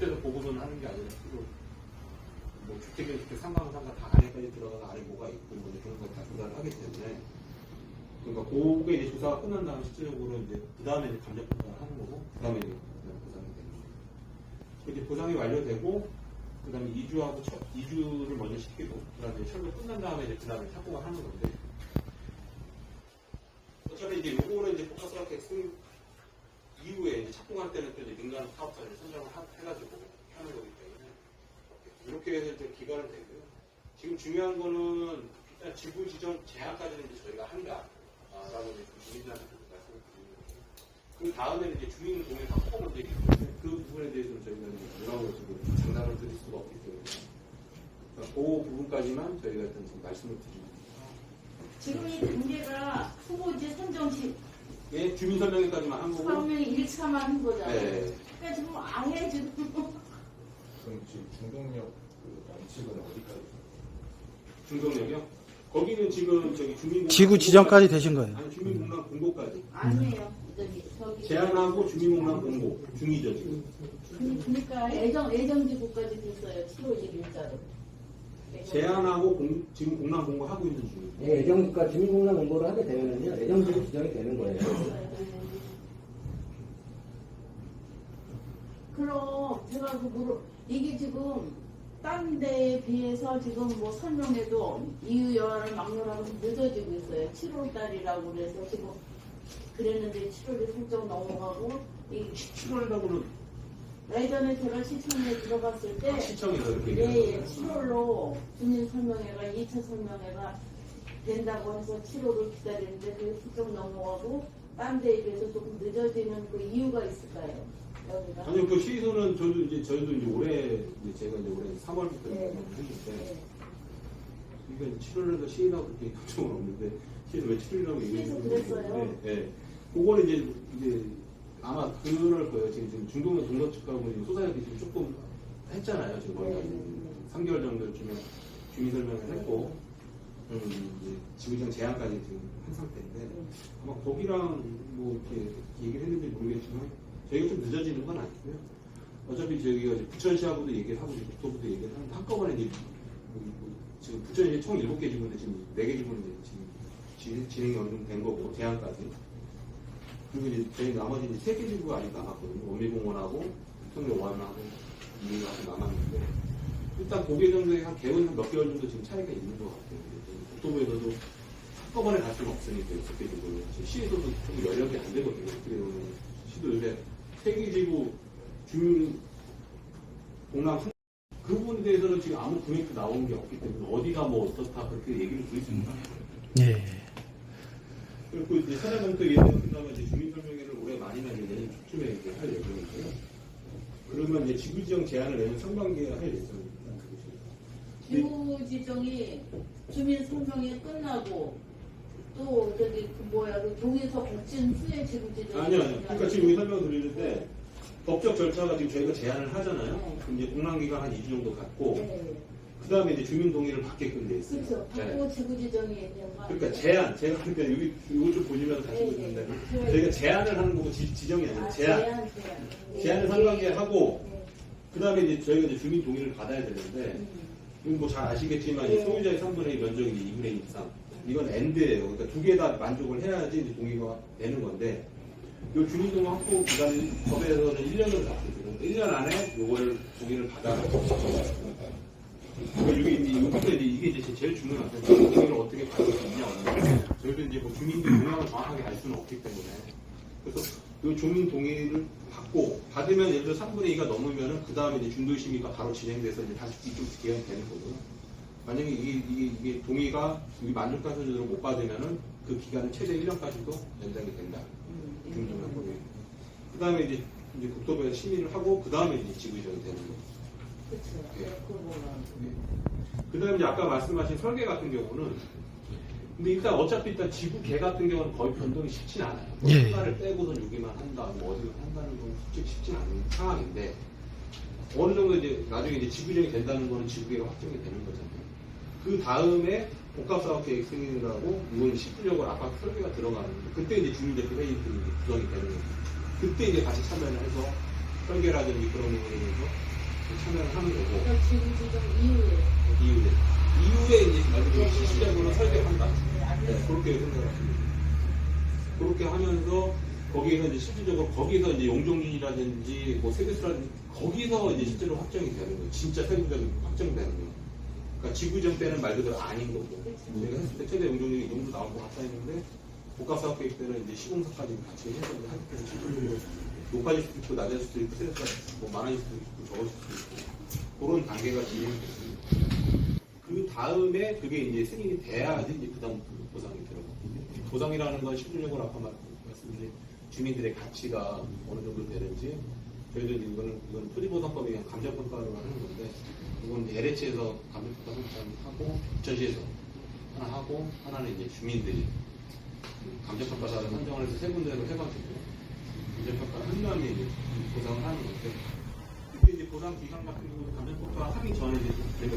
주택에서 보고는 하는 게 아니라 뭐 주택에 주택 상가상가 다 안에까지 들어가서 안에 뭐가 있고 뭐 그런 거 다 조사를 하기 때문에 그러니까 그게 이제 조사가 끝난 다음에 실질적으로 이제 그 다음에 이제 감정 평가를 하는 거고 그 다음에 이제 보상이 되는 거죠. 이제 보상이 완료되고 그 다음에 2주를 먼저 시키고 그 다음에 철거 끝난 다음에 이제 그 다음에 착공을 하는 건데 어차피 이제 요거는 이제 복합사업계획 승인 이후에 이제 착공할 때는 또 이제 민간 사업자를 선정을 해가지고 하는 거기 때문에 이렇게 해서 이제 기간은 되고요. 지금 중요한 거는 일단 지구 지정 제한까지는 이제 저희가 한다라고 이제 주민들한테 말씀을 드리는 거예요. 그 다음에는 이제 주민 동의 확보가 먼저 있기 때문에 그 부분에 대해서는 저희가 뭐라고 지금 장담을 드릴 수가 없기 때문에 그러니까 그 부분까지만 저희가 일단 지금 말씀을 드립니다. 지금 이 단계가 후보지 선정식 예, 주민 설명회까지만 한 거고. 설명이 1차만 한 거잖아요. 네. 그러니까 지금 아예 지금 그럼 지금 중동역 그 양측은 어디까지? 중동역이요? 거기는 지금 저기 주민 지구 지정까지 되신 거예요. 아니 주민공단 공고까지. 아니에요. 저기 제한하고 주민공단 공고 중이죠 지금. 그러니까 애정지구까지 됐어요. 7월 1일자로. 제한하고 지금 공단 공고하고 있는 중이에요. 네, 애정지가 주민공단 공고를 하게 되면요, 애정지구 지정이 되는 거예요. 그럼 제가 이게 지금 딴 데에 비해서 지금 뭐 설명해도 이유 여하를 막론하면서 늦어지고 있어요. 7월 달이라고 그래서 지금 그랬는데 7월이 훌쩍 넘어가고 7월이라고는 예전에 제가 시청에 들어갔을 때 시청에서 이렇게 예, 7월로 주민 설명회가 2차 설명회가 된다고 해서 7월을 기다리는데 그게 훌쩍 넘어가고 딴 데에 비해서 조금 늦어지는 그 이유가 있을까요? 여기가? 아니요 그 시소는 저희도 이제 올해 제가 이제 올해 3월부터 네. 했는데 네. 이게 7월에도 시인하고 그렇게 걱정은 없는데 시에서 왜 7월이라고 시에서 그랬어요? 네, 네. 그거는 이제 아마 그럴 거예요. 지금 중동의 동료 측하고 소사이어티 지금 조금 했잖아요. 지금 거의 3개월 정도쯤에 주민 설명을 했고 이제 지구정 제한까지 지금 한 상태인데 아마 거기랑 뭐 이렇게 얘기를 했는지 모르겠지만 저희가 좀 늦어지는 건 아니고요. 어차피 저희가 이제 부천시하고도 얘기를 하고 국토부도 얘기를 하는데 한꺼번에 이제 지금 부천시 총 7개 지구인데 지금 4개 지구는 지금 진행이 어느 정도 된 거고 제한까지. 그리고 이제 저희 나머지 이제 3개 지구가 아직 남았거든요. 원미공원하고 평택원하고 이민하고 남았는데 일단 고개 정도에 한 개월 몇 개월 정도 지금 차이가 있는 것 같아요. 국토부에서도 한꺼번에 갈 수는 없으니까 6개 지구는 시에서도 좀 여력이 안 되거든요. 어떻게 보면 시도 요새 3개 지구 주민 공람 그 부분에 대해서는 지금 아무 금액도 나오는 게 없기 때문에 어디가 뭐 어떻다 그렇게 얘기를 드리십니다. 네. 그리고 이제 사례봉투 예정 끝나면 이제 주민설명회를 올해 말이나 내년 초쯤에 이제 할 예정이고요. 그러면 이제 지구지정 제한을 내년 상반기에 할 예정입니다. 지구 지정이 주민 설명회 끝나고 또 저기 그 동에서 거친 후에 지구 지정 아니요. 그러니까 지금 여기 설명 드리는데 법적 절차가 지금 저희가 제한을 하잖아요. 네. 그럼 이제 공람기간 한 2주 정도 갖고 네. 그 다음에 이제 주민 동의를 받게끔 돼 있어요. 그렇죠. 받고 지구 지정이 있는 거 그러니까 제한, 제가 근데 여기 이거 좀 보시면 다시 보시는데 저희가 제한을 하는 거고 지정이 아니라 제한. 제한을 상반기에 하고 그 다음에 이제 저희가 이제 주민 동의를 받아야 되는데 이건 뭐 잘 아시겠지만 이 소유자의 3분의 1 면적이 2분의 1 이상 이건 엔드예요. 그러니까 두 개 다 만족을 해야지 이제 동의가 되는 건데 이 주민등록 확보 기간이 법에서는 1년을 잡거든요. 1년 안에 요거를 동의를 받아야 이게 이제 제일 중요한 거예요. 동의를 어떻게 받을 수 있냐 없냐. 저희도 이제 뭐 주민들 동향을 정확하게 알 수는 없기 때문에 그래서 이 주민 동의를 받으면 예를 들어 3분의 2가 넘으면은 그 다음에 이제 중도심의가 바로 진행돼서 이제 다시 이쪽 기간이 되는 거고요. 만약에 이게 동의가 우리 만족가서적으로 못 받으면은 그 기간은 최대 1년까지도 연장이 된다. 중정한 거고요. 그 다음에 이제 국토부에서 심의를 하고 그 다음에 이제 지구지정이 되는 거죠. 그렇죠. 그 다음에 이제 아까 말씀하신 설계 같은 경우는 근데 어차피 일단 지구계 같은 경우는 거의 변동이 쉽진 않아요. 예. 하나를 떼고선 여기만 한다, 뭐 어디를 한다는 건 솔직히 쉽진 않은 상황인데 어느 정도 이제 나중에 이제 지구정이 된다는 거는 지구계가 확정이 되는 거잖아요. 그 다음에 복합사업계획 승인을 하고 이건 실질적으로 아까 설계가 들어가는 거예요. 그때 이제 주민대표 회의들이 구성이 되는 거예요. 그때 이제 같이 참여를 해서 설계라든지 그런 부분에 대해서 참여를 하는 거고, 그 지금 이후에 이제 말 그대로 시시적으로 설계한다. 네, 그렇게 생각합니다. 그렇게 하면서 거기에서 이제 실질적으로 거기서 이제 용적률이라든지 뭐 세대수라든지 거기서 이제 실제로 확정이 되는 거예요. 진짜 세부적으로 확정되는 거예요. 그러니까 지구정 때는 말 그대로 아닌 거고. 우리가 했을 때 최대 용적률이 이 정도 나올 것 같다 했는데 복합사업 계획 때는 이제 시공사까지 같이 해서 하기 때문에 실질적으로 높아질 수도 있고 낮아질 수도 있고 세대수가 뭐 많아질 수도 있고 적어질 수도 있고 그런 단계가 진행이 됐습니다. 그 다음에 그게 이제 승인이 돼야지 이제 그 다음 보상이 들어가요. 보상이라는 건 실질적으로 아까 말씀드린 주민들의 가치가 어느 정도 되는지 저희도 이건 토지보상법에 의한 감정평가를 하는 건데 이건 LH에서 감정평가 하고 부천시에서 하나 하고 하나는 이제 주민들이 감정평가사를 선정을 해서 세 군데로 해가지고 감정평가를 한 다음에 이제 보상을 하는 건데 그때 이제 보상 기간 같은 경우는 감정평가 하기 전에 이제 되게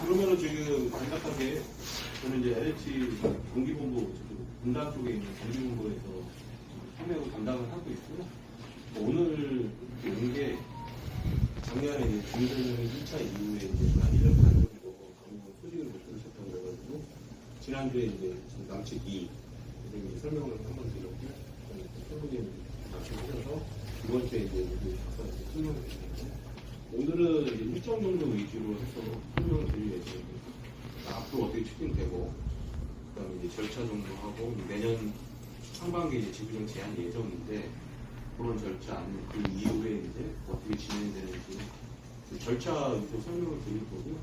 그러면은 지금 간략하게 저는 이제 LH 동기본부 분당 쪽에 있는 동기본부에서 판매하고 담당을 하고 있고요. 오늘 온 게 작년에 이제 주민설명회 1차 이후에 이제 한 1년 반 정도 아무 소식을 못 들으셨다고 그래가지고 지난주에 이제 남측 2 이제 설명을 한번 드렸고 설명에 말씀하셔서 이번 주에 이제 가서 설명을 드리는데 오늘은 이제 일정 정도 위주로 해서 설명을 드릴 예정입니다. 앞으로 어떻게 추진되고, 그 다음에 이제 절차 정도 하고, 내년 상반기에 이제 지구정 제한 예정인데, 그런 절차 아니면 그 이후에 이제 어떻게 진행이 되는지, 절차 위주로 설명을 드릴 거고요.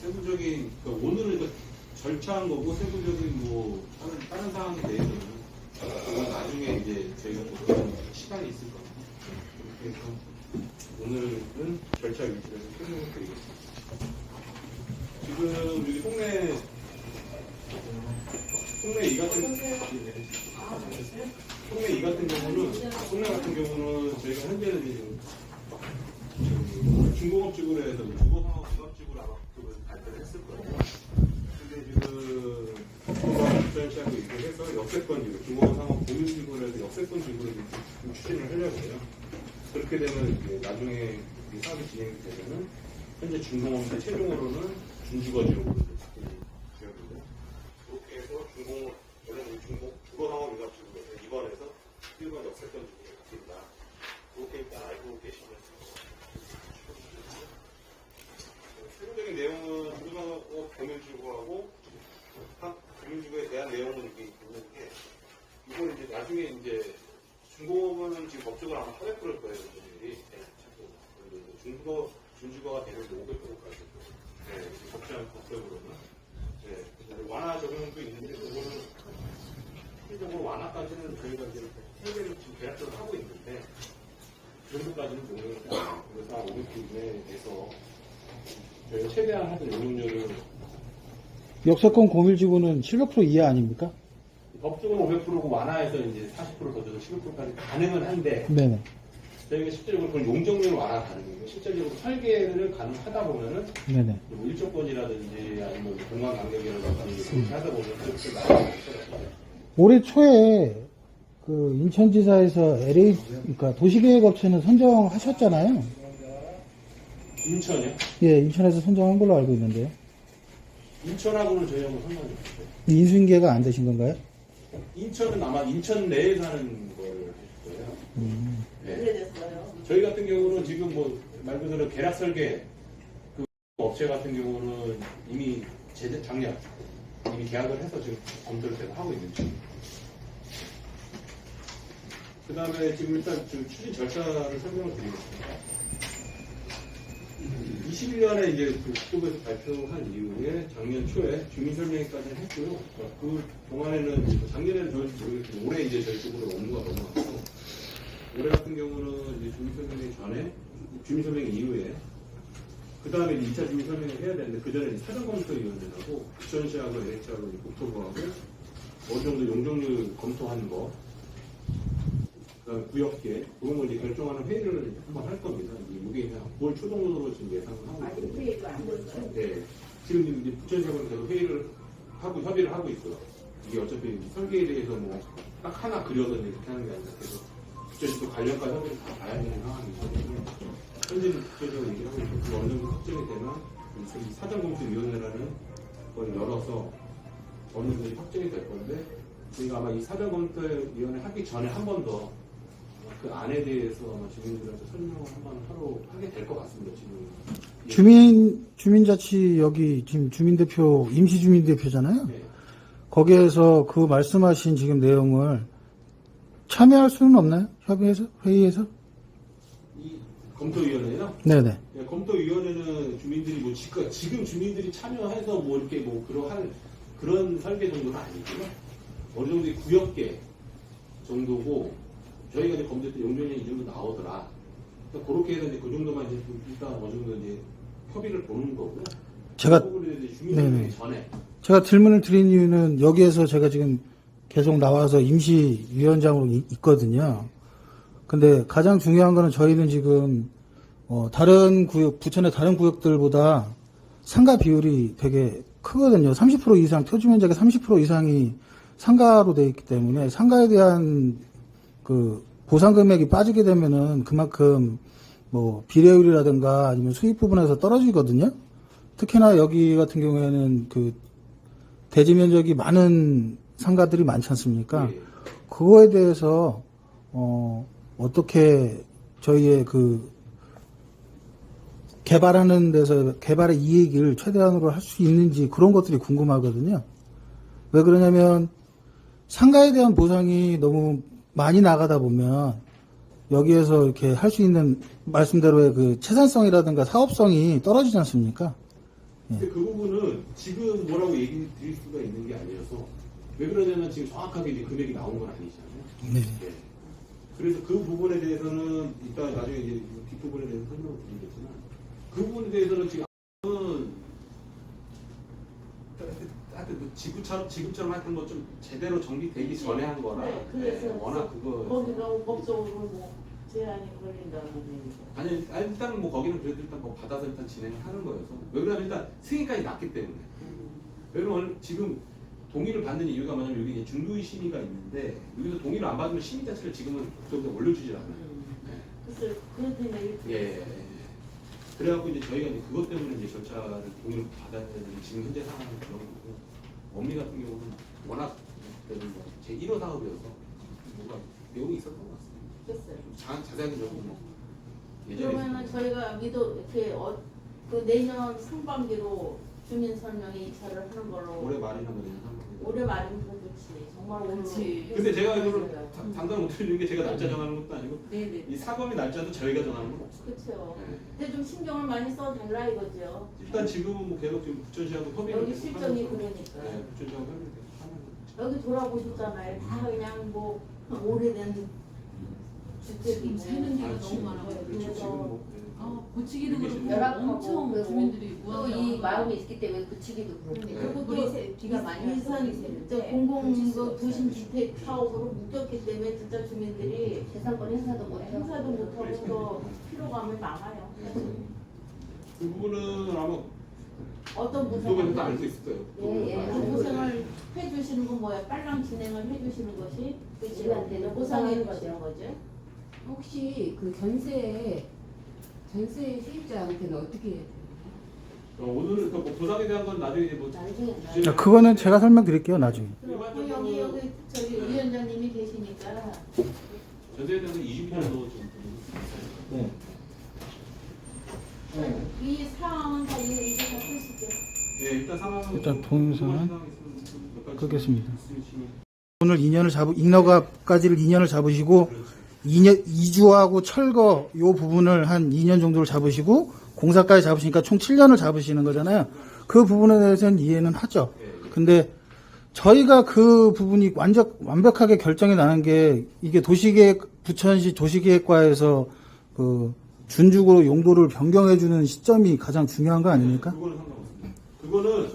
세부적인, 그러니까 오늘은 그러니까 절차한 거고, 세부적인 뭐, 다른 사항에 대해서는 나중에 이제 저희가 또 시간이 있을 겁니다. 그렇게 해서 오늘은 절차 위주로 설명을 드리겠습니다. 지금 여기 동네 이 같은 동네 같은 경우는 저희가 현재는 지금 중공업 쪽으로 해서 주거상업 종합지구로 아마 그걸 발표를 했을 거예요. 근데 지금 부천시하고 이렇게 해서 역세권 지구, 중공업상업 공유지구로 해서 역세권 지구를 좀 추진을 하려고 해요. 그렇게 되면 이제 나중에 사업이 진행이 되면은 현재 중공업체 최종으로는 중주거 지역으로 지역인데 그렇게 해서 원래는 주거상업 융합지구에서 입원해서 1번 역세권 지구를 갖습니다. 그렇게 일단 알고 계시면 세부적인 내용은 주거상업 공유지구하고 공유지구에 대한 내용은 이게 있는데 이건 이제 나중에 이제 중공업은 지금 법적으로 아마 400%일 거예요. 준주거가 되는데 500%까지. 네, 법적으로는. 네, 완화 적용도 있는데, 그거는, 실질적으로 완화까지는 저희가 이제 설계를 지금 계약적으로 하고 있는데, 그 정도까지는 용역이 안 돼요. 그래서 한 500% 이내에서 저희가 최대한 하던 용역률을. 역세권 공유지구는 700% 이하 아닙니까? 법적으로 500%고 완화해서 이제 40%더 줘서 700%까지 가능은 한데, 네네. 저희가 실질적으로 그걸 용적률 완화 가능해요. 실질적으로 설계를 가능하다 보면은 네네. 뭐 일조권이라든지 아니면 공간 간격이라든지 그렇게 하다 보면 그렇게 나오더라고요. 올해 초에 그 인천지사에서 LH, 그러니까 도시계획업체는 선정하셨잖아요. 인천이요? 예, 인천에서 선정한 걸로 알고 있는데요. 인천하고는 저희하고 상관이 없어요. 인수인계가 안 되신 건가요? 인천은 아마 인천 내에서 하는 걸 하실 거예요. 네. 오래됐어요. 저희 같은 경우는 지금 뭐 말 그대로 계략 설계 그 업체 같은 경우는 이미 작년 이미 계약을 해서 지금 검토를 계속 하고 있는 중입니다. 그 다음에 지금 일단 추진 절차를 설명을 드리겠습니다. 21년에 이제 그 국토부에서 발표한 이후에 작년 초에 주민설명회까지 했고요. 그 동안에는 작년에는 저희 모르겠지만 올해 이제 저희 쪽으로 업무가 넘어왔고 올해 같은 경우는 이제 주민설명회 전에 주민설명회 이후에 그 다음에 2차 주민설명회를 해야 되는데 그 전에 사전검토위원회하고 부천시하고 LH하고 국토부하고 어느 정도 용적률 검토하는 거 그다음에 구역계 그런 걸 이제 결정하는 회의를 한번 할 겁니다. 이게 9월 초 정도로 지금 예상을 하고 아직 있거든요. 회의가 안 됐죠. 네, 지금 이제 부천시하고는 계속 회의를 하고 협의를 하고 있어요. 이게 어차피 설계에 대해서 뭐 딱 하나 그려서 이렇게 하는 게 아니라 계속 부천시도 관련과 협의를 다 봐야 되는 상황이거든요. 현재는 구체적으로 얘기를 하고 있고 그 어느 정도 확정이 되면 저희 사전검토위원회라는 걸 열어서 어느 정도 확정이 될 건데 저희가 아마 이 사전검토위원회 하기 전에 한 번 더 그 안에 대해서 아마 주민들한테 설명을 한번 하게 될 것 같습니다. 지금 주민자치 여기 지금 주민대표, 임시주민대표잖아요. 네. 거기에서 그 말씀하신 지금 내용을 참여할 수는 없나요? 협의해서? 회의에서? 이 검토위원회요. 네네. 예, 검토위원회는 주민들이 뭐 지금 주민들이 참여해서 뭐 이렇게 뭐 그런 설계 정도는 아니고요. 어느 정도의 구역계 정도고 저희가 이제 검토 때 용적률이 이 정도 나오더라. 그러니까 그렇게 해서 이제 그 정도만 이제 일단 어느 정도 이제 협의를 보는 거고요. 제가- 그 부분에 대해서 주민들이 네네. 전에 제가 질문을 드린 이유는 여기에서 제가 지금 계속 나와서 임시위원장으로 있거든요. 근데 가장 중요한 거는 저희는 지금 다른 구역, 부천의 다른 구역들보다 상가 비율이 되게 크거든요. 30% 이상, 표준 면적의 30% 이상이 상가로 되어 있기 때문에 상가에 대한 그 보상 금액이 빠지게 되면은 그만큼 뭐 비례율이라든가 아니면 수입 부분에서 떨어지거든요. 특히나 여기 같은 경우에는 그 대지 면적이 많은 상가들이 많지 않습니까? 예. 그거에 대해서 어떻게 저희의 그 개발하는 데서 개발의 이익을 최대한으로 할 수 있는지 그런 것들이 궁금하거든요. 왜 그러냐면 상가에 대한 보상이 너무 많이 나가다 보면 여기에서 이렇게 할 수 있는 말씀대로의 그 채산성이라든가 사업성이 떨어지지 않습니까? 근데 그 부분은 지금 뭐라고 얘기 드릴 수가 있는 게 아니어서 왜 그러냐면 지금 정확하게 이제 금액이 나온 건 아니잖아요. 네. 예. 그래서 그 부분에 대해서는 이따 나중에 이제 뒷부분에 대해서 설명을 드리겠지만 그 부분에 대해서는 지금 하여튼 뭐 지금처럼 하여튼 뭐 좀 제대로 정비되기 전에 한 거라 네, 그래서 예, 워낙 그거 거기가 법적으로 뭐 제한이 걸린다는 얘기죠. 아니 일단은 뭐 거기는 그래도 일단 뭐 받아서 일단 진행을 하는 거여서 왜 그러냐면 일단 승인까지 났기 때문에 왜냐면 지금 동의를 받는 이유가 뭐냐면 여기 이제 중도의 심의가 있는데 여기서 동의를 안 받으면 심의 자체를 지금은 그쪽에 올려주질 않아요. 글쎄 그렇다면 예. 그래갖고 이제 저희가 이제 그것 때문에 이제 절차를 동의를 받아야 되는 지금 현재 상황은 그런 거고 원리 같은 경우는 워낙 제 1호 사업이어서 뭐가 내용이 있었던 것 같습니다. 됐어요. 자세하게 적은 뭐 예전에 그러면은 저희가 이렇게 그 내년 상반기로 주민 설명 입찰을 하는 걸로 올해 말이나 뭐 내년 상반기. 올해 말이면 더 좋지. 정말 그렇지. 근데 제가 이거를 당장 못 드리는 게 제가 날짜 정하는 것도 아니고 네네. 이 사범의 날짜도 저희가 정하는 건 없어요. 그렇죠. 네. 근데 좀 신경을 많이 써달라 이거죠. 일단 지금은 뭐 계속 지금 부천시하고 협의를 여기 계속 실정이 하면서, 그러니까. 네, 부천시하고 협의를 계속 하는 거죠. 여기 돌아보셨잖아요. 다 그냥 뭐 오래된 주택이고. 세는 데가 아, 너무 지금, 많아요. 그렇죠. 지금 그래서 뭐, 네. 고치기도 그렇고 열악하고 엄청 그리고 주민들이 또 이 마음이 있기 때문에 그치기도 그렇고 네. 그리고 물이 또 비가 많이 와서 이산 물이 새는데 공공 고칠 수가 그 없어요. 도심주택 사업으로 묶였기 때문에 진짜 주민들이 재산권 행사도 못하고 행사도 못하고 또 피로감을 막아요. 그 부분은 아마 어떤 구독에서도 보상을 알 수 있을 거예요. 예, 예. 그 보상을 해주시는 건 뭐야? 빨랑 진행을 해주시는 것이 우리한테는 보상해 보상하는 주시는 거죠. 혹시 그 전세 세입자한테는 어떻게 해야 돼요? 오늘은 뭐 보상에 대한 건 나중에 이제 뭐 나중에 자, 그거는 제가 설명드릴게요, 나중에. 그럼 여기 저기 네. 위원장님이 계시니까 전세에 대해서 20년 정도 좀 네. 이 상황은 다 이제 다 쓰시죠. 예, 일단 상황은 일단 동영상은 끄겠습니다. 끄겠습니다. 오늘 2년을 인허가까지를 2년을 잡으시고 2주하고 철거 요 부분을 한 2년 정도를 잡으시고 공사까지 잡으시니까 총 7년을 잡으시는 거잖아요. 그 부분에 대해서는 이해는 하죠. 근데 저희가 그 부분이 완벽하게 결정이 나는 게 이게 부천시 도시계획과에서 그 준축으로 용도를 변경해 주는 시점이 가장 중요한 거 아닙니까? 그거는 상관없습니다. 그거는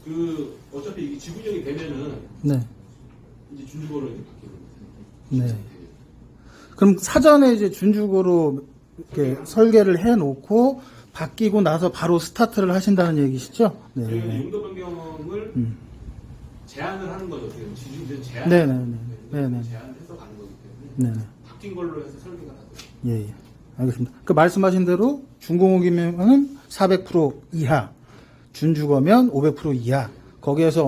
그 어차피 이게 지분형이 되면은 네. 이제 준주거로 이제 바뀌는 거예요. 네. 그럼 사전에 이제 준축으로 이렇게 설계를 해 놓고 바뀌고 나서 바로 스타트를 하신다는 얘기시죠? 네. 저희가 이제 용도 변경을 제한을 하는 거죠. 지금 지준 제한. 네네네. 네네. 제한을 해서 가는 거기 때문에 네네. 바뀐 걸로 해서 설계가 나죠. 예, 예. 알겠습니다. 그 말씀하신 대로 준공업이면은 400% 이하, 준주거면 500% 이하. 거기에서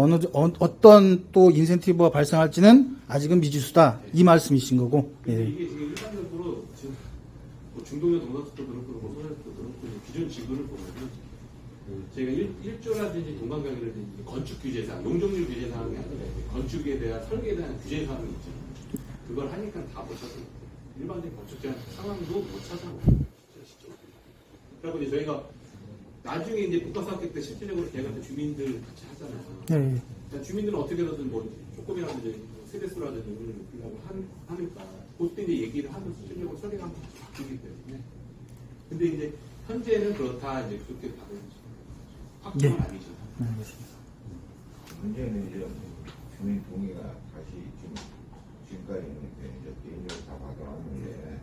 어떤 또 인센티브가 발생할지는 아직은 미지수다. 이 말씀이신 거고. 근데 예. 이게 지금 일반적으로 지금 뭐 중동의 동사수도 그렇고 뭐 소사수도 그렇고 기존 지구를 보면은 저희가 1조라든지 동방강이라든지 건축 규제사항, 용적률 규제사항이 아니라 건축에 대한 설계에 대한 규제사항이 있잖아요. 그걸 하니까 다 못 찾아요. 일반적인 건축자 상황도 못 찾아요. 그리고 이제 저희가 나중에 이제 국가사업객 때 실질적으로 계획할 때 주민들 같이 하잖아요. 네. 그러니까 주민들은 어떻게든 뭐 조금이라도 이제 세대수라든지 이런 걸 높이려고 하니까 그때 이제 얘기를 하면서 실질적으로 설계가 한번 바뀌기 때문에. 근데 이제 현재는 그렇다 이제 그렇게 다른 확정은 네. 아니죠. 네, 알겠습니다. 문제는 이제 주민 동의가 다시 지금까지 이제 개인적으로 다 받아왔는데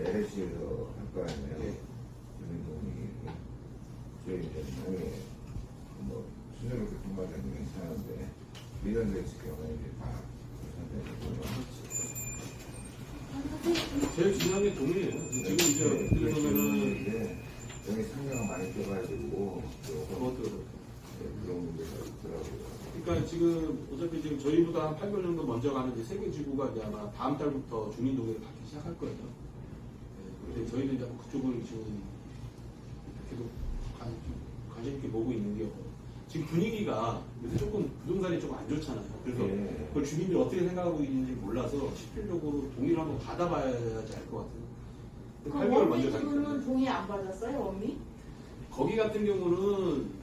LS에서 할 거 아니에요. 주민 동의 저희 이제 동의 뭐 수수료 같은 거 되면 괜찮은데 이런 데서 경우에 이제 다 제일 중요한 게 동의예요. 지금 이제 어떻게 보면은 여기 상가가 많이 껴가지고 그것도 그런 문제가 있더라고요. 그러니까 지금 어차피 지금 저희보다 한 8개월 정도 먼저 가는 이제 세계 지구가 이제 아마 다음 달부터 주민 동의를 받기 시작할 거예요. 네, 근데 저희는 이제 그쪽을 지금 계속 관심 있게 보고 있는 게 지금 분위기가 요새 조금 부동산이 조금 안 좋잖아요. 그래서 네. 그걸 주민들이 어떻게 생각하고 있는지 몰라서 실질적으로 동의를 한번 받아봐야지 알 것 같아요. 그 8개월 먼저 원미 가기 지구는 때문에. 동의 안 받았어요, 원미? 거기 같은 경우는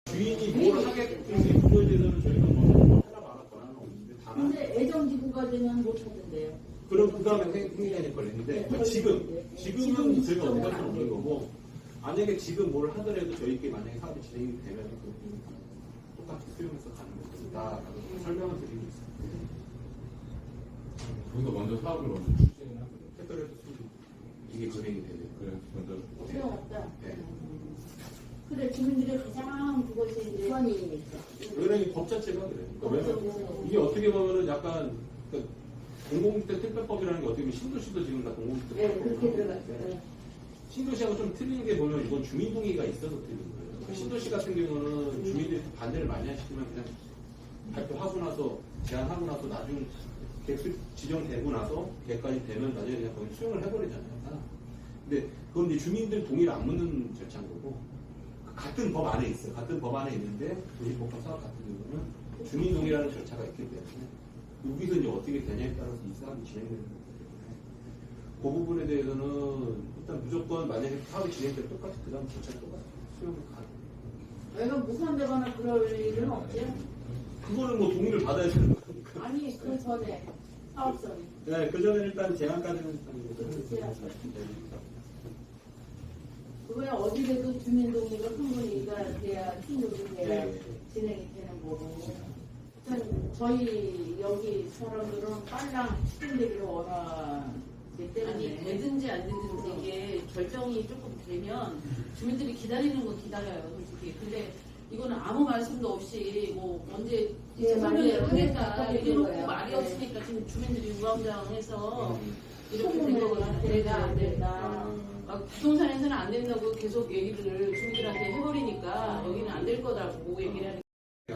주인이 뭘 하겠든지 그거에 대해서는 저희가 뭐 하나 말할 권한은 없는데 다만 근데 애정지구가 되면 못 하던데요. 그럼 그 다음에 행위단이 걸리는데 네, 지금은 지금 저희가 어디 갈수 안 없는 되고. 거고 만약에 지금 뭘 하더라도 저희끼리 만약에 사업이 진행이 되면 똑같이 수용해서 가는 거다 설명을 드리고 있습니다. 우리가 먼저 사업을 먼저 추진을 하거든요. 택배를 이게 진행이 되는 그래서 먼저 소용없다. 네. 그래, 주민들이 가장 그것이 이제 우선이니까. 왜냐면 법 자체가 그래요. 그러니까 이게 어떻게 보면은 약간 그러니까 공공주택 특별법이라는 게 어떻게 보면 신도시도 지금 다 공공주택 네, 그렇게 들어갔어요. 신도시하고 좀 틀린 게 보면 이건 주민동의가 있어서 틀린 거예요. 그러니까 신도시 같은 경우는 주민들이 반대를 많이 하시지만 그냥 발표하고 나서 제안하고 나서 나중 객수 지정되고 나서 객관이 되면 나중에 그냥 거기 수용을 해버리잖아요. 근데 그건 이제 주민들 동의를 안 묻는 절차인 거고 같은 법 안에 있어요. 같은 법 안에 있는데 도시복합 사업 같은 경우는 주민 동의라는 절차가 있기 때문에 여기서 이제 어떻게 되냐에 따라서 이 사업이 진행되는 거기 때문에 그 부분에 대해서는 일단 무조건 만약에 사업이 진행되면 똑같이 그 다음 절차 똑같이 수용을 가요. 내가 무산되거나 그럴 일은 없지. 그거는 뭐 동의를 받아야 되는 거니까. 아니, 그 전에 사업성이. 네, 그 전에 일단 제안까지는 일단 그거야 어디래도 주민동의가 충분히가 돼야 충족이 돼야 네. 진행이 되는 거고. 일단 저희 여기 사람들은 빨랑 추진되기를 원하기 때문에. 아니 되든지 안 되든지 이게 결정이 조금 되면 주민들이 기다리는 건 기다려요 솔직히. 근데 이거는 아무 말씀도 없이 뭐 언제 예, 설명을 맞아요. 하겠다 네, 이래놓고 거예요. 말이 네. 없으니까 지금 주민들이 우왕좌왕해서 이렇게 된 소문을 거거든요. 된다 안 네. 된다. 막 부동산에서는 안 된다고 계속 얘기를 주민들한테 해버리니까 여기는 안 될 거다고 얘기를 하니까.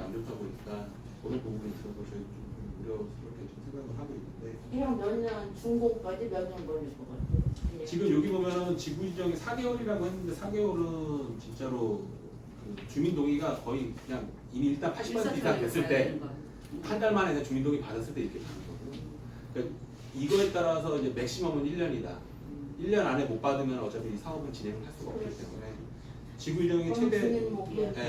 안 좋다 보니까 그런 부분에 있어서 저희 좀 우려스럽게 좀 생각을 하고 있는데 그냥 몇 년, 중고까지 몇 년 걸릴 것 같아요. 예. 지금 여기 보면 지구 지정이 4개월이라고 했는데 4개월은 진짜로 그 주민 동의가 거의 그냥 이미 일단 80% 이상 됐을 때 한 달 만에 그냥 주민 동의 받았을 때 이렇게 가는 거고. 그러니까 이거에 따라서 이제 맥시멈은 1년이다. 1년 안에 못 받으면 어차피 이 사업은 진행을 할 수가 없기 때문에 지구 지정의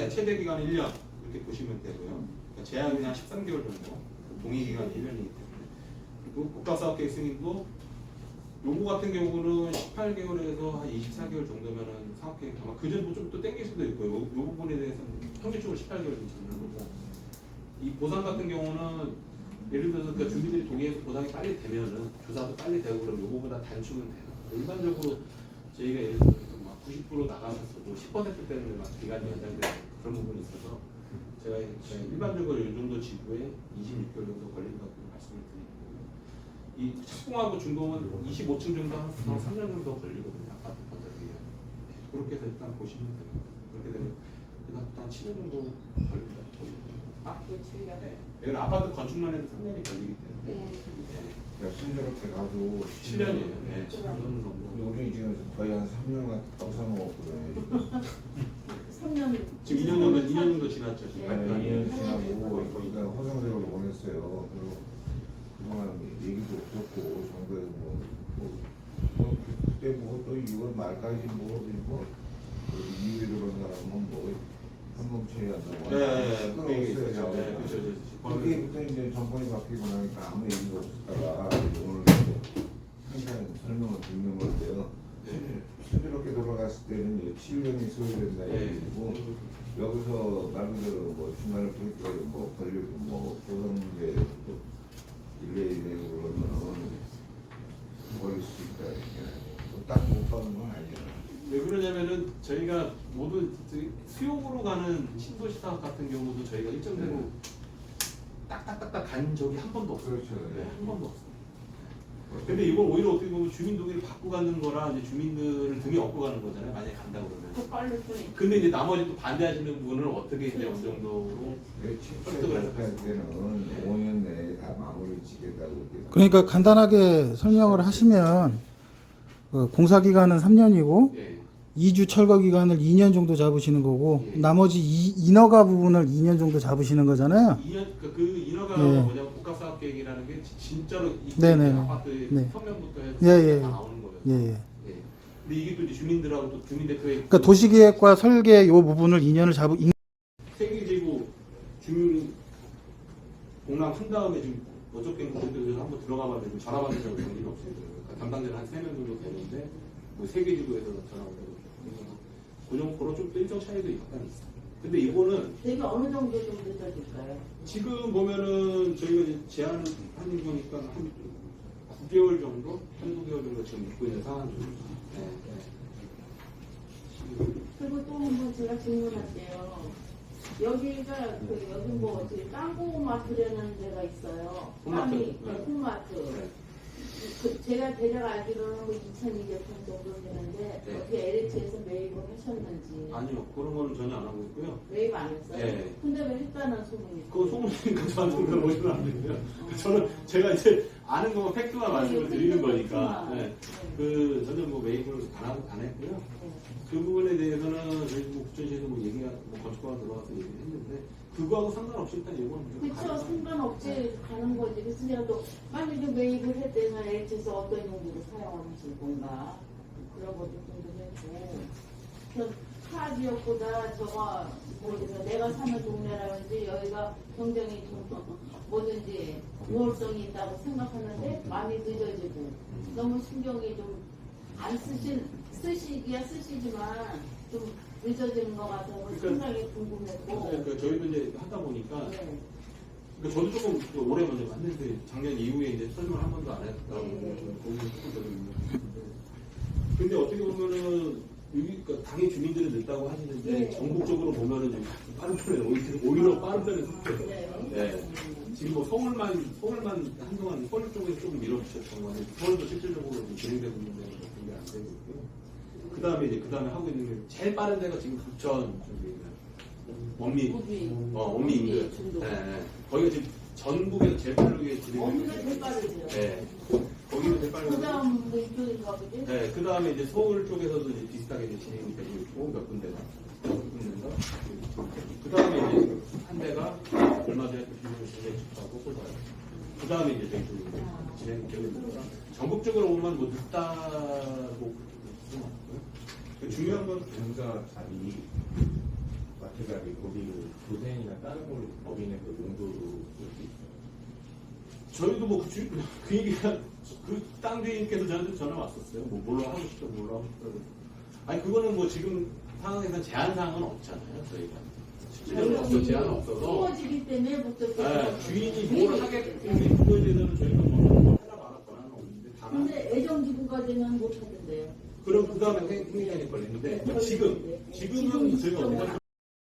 최대 기간은 1년 이렇게 보시면 되고요. 그러니까 제한이 한 13개월 정도, 동의 기간이 1년이기 때문에. 그리고 국가사업계획 승인도 요거 같은 경우는 18개월에서 한 24개월 정도면은 사업계획 아마 그 전부 좀 또 땡길 수도 있고요. 요 부분에 대해서는 평균적으로 18개월 정도 잡는 거고. 이 보상 같은 경우는 예를 들어서 그러니까 주민들이 동의해서 보상이 빨리 되면은 조사도 빨리 되고 그러면 요거보다 단축은 돼요. 일반적으로 저희가 예를 들어서 막 90% 나가셨어도 10% 때문에 막 기간이 연장되는 그런 부분이 있어서 제가 일반적으로 이 정도 지구에 26개월 정도 걸리는 것 같다고 말씀을 드리고 이 착공하고 준공은 25층 정도 한 3년 정도 걸리거든요. 아파트 건설이. 그렇게 해서 일단 보시면 돼요. 그렇게 되면 일단 한 7년 정도 걸립니다. 아, 네. 이건 아파트 건축만 해도 3년이 걸리기 때문에. 야, 순조롭게 가도 7년이에요. 네, 7년 정도. 우리 지금 거의 한 3년 가까이 살아먹었거든요. 3년 지금 2년 정도 지났죠. 지금 아니, 발표한 2년 게. 지나고 거기가 허송세월로 보냈어요. 그리고 그동안 얘기도 없었고 정부에서 그때 또 6월 말까지 이후에 들어온 사람은 한몸차이 한다고 네, 그건 그 얘기 없어요. 있었죠. 네, 그렇죠. 그때부터 이제 정권이 바뀌고 나니까 아무 얘기도 없었다가 오늘 항상 설명을 듣는 건데요. 순조롭게 돌아갔을 때는 7년이 소요된다 얘기고 여기서 말 그대로 중간에 걸리고 보상 문제 딜레이 되고 그러면은 걸릴 수 있다 이게 딱 못 받는 건 아니잖아요. 왜 그러냐면은 저희가 모두 수용으로 가는 신도시 사업 같은 경우도 저희가 일정대로 딱딱딱딱 간 적이 한 번도 없어요. 그렇죠. 네, 한 번도 없어요. 근데 이걸 오히려 어떻게 보면 주민 동의를 받고 가는 거라 이제 주민들을 등에 업고 가는 거잖아요. 만약에 간다 그러면. 더 빨리 쓰니. 근데 이제 나머지 또 반대하시는 분은 어떻게 이제 어느 정도로 칠수를 할 때는 5년 내에 다 마무리 지겠다고 이렇게. 그러니까 간단하게 설명을 하시면 공사 기간은 3년이고 예. 2주 철거 기간을 2년 정도 잡으시는 거고 예. 나머지 인허가 부분을 2년 정도 잡으시는 거잖아요. 2년 그 인허가 예. 뭐냐면 복합사업계획이라는 게 진짜로 이 네네네. 아파트 네. 서면부터 해서 예, 예. 다 나오는 거예요. 예, 예. 예. 근데 이게 또 이제 주민들하고 또 주민대표의 그러니까 도시계획과 설계 요 부분을 2년을 세계지구 주민 공람 한 다음에 지금 어저께 그래서 한번 들어가봤는데 전화 받는 적은 전혀 없어요. 그러니까 담당자는 한 3명 정도 되는데 뭐 세계지구에서 전화 오고 그런 좀 일정 차이도 약간 있어요. 근데 이거는 되게 어느 정도 좀 늦어질까요? 지금 보면은 저희가 이제 제안을 하는 거니까 한 9개월 정도? 한 9개월 정도 지금 입고 있는 상황입니다. 그리고 또 한 번 제가 질문할게요. 여기가 여기 뭐 땅콩마트라는 데가 있어요. 콩마트. 땅이 네. 콩마트. 네. 제가 대략 알기로는 2,200평 정도 되는데 네. 어떻게 LH에서 매입을 하셨는지. 아니요, 그런 거는 전혀 안 하고 있고요. 매입 안 했어요? 네. 근데 왜 했다는 소문이 있어요? 그거 소문이니까 저한테 그런 오시면 안 되고요. 저는 제가 이제 아는 것만 팩트만 말씀을 드리는 거니까. 네. 그 전혀 뭐 매입을 안 했고요. 그 부분에 대해서는 저희 뭐 구천시에서 뭐 얘기가 건축가가 들어와서 얘기를 했는데 그거하고 상관없이 일단 이건 그렇죠. 상관없이 가는 거지. 그래서 만약에 매입을 했대면 LH에서 어떤 용도로 사용하실 건가 그런 것도 궁금했고 그래서 타 지역보다 저거 뭐래서 내가 사는 동네라든지 여기가 굉장히 좀 뭐든지 우월성이 있다고 생각하는데 많이 늦어지고 너무 신경이 좀 안 쓰시기야 쓰시지만 좀 늦어지는 것 같아서 상당히 궁금했고. 그러니까 저희도 이제 하다 보니까 네. 그러니까 저도 조금 오래 먼저 봤는데 작년 이후에 이제 설명 한 번도 안 했다고 네. 좀 고민을 조금 저도 있는데 근데 어떻게 보면은 여기 그러니까 당연히 주민들은 늦다고 하시는데 네. 전국적으로 보면은 좀 빠른 편에 오히려 빠른 편에 속해요. 네. 네. 지금 뭐 서울만 한동안 서울 쪽에서 조금 밀어붙였던 거는 서울도 실질적으로 진행되고 있는데 그게 안 되고 있고요. 그 다음에 하고 있는 게 제일 빠른 데가 지금 부천 쪽에 있는 원미 인근. 네. 거기가 지금 전국에서 제일 빠르게 진행되고 어디가 제일 빠르죠? 네. 거기는 제일 빠르고. 그 다음 뭐 이쪽인가 보지? 네. 그 다음에 이제 서울 쪽에서도 이제 비슷하게 이제 진행이 되고 있고 몇 군데가. 그 다음에 이제 한 대가 얼마 전에 진행하고 그 다음에 이제 저희 쪽으로 진행되고 있습니다. 전국적으로 보면 뭐 늦다고 중요한 건 공사 자리, 마트 자리, 거기 도생이나 다른 걸로 법인의 그 용도로 쓸수 있어요. 저희도 뭐 그 얘기가 그 땅 주인께서 저한테 전화 왔었어요. 뭐 뭘로 하고 싶다, 뭘로 하고 싶다. 아니 그거는 뭐 지금 상황에서 제한 사항은 없잖아요. 저희가 실질적으로 없어 제한은 없어서. 부어지기 때문에 네, 주인이 뭘 하겠다는 그거에 대해서는 저희가 뭐 해라 말할 거는 없는데 다만. 근데 애정지구가 되면 못 하던데요. 그럼 그 다음에 행위자이 걸리는데 지금은 저희가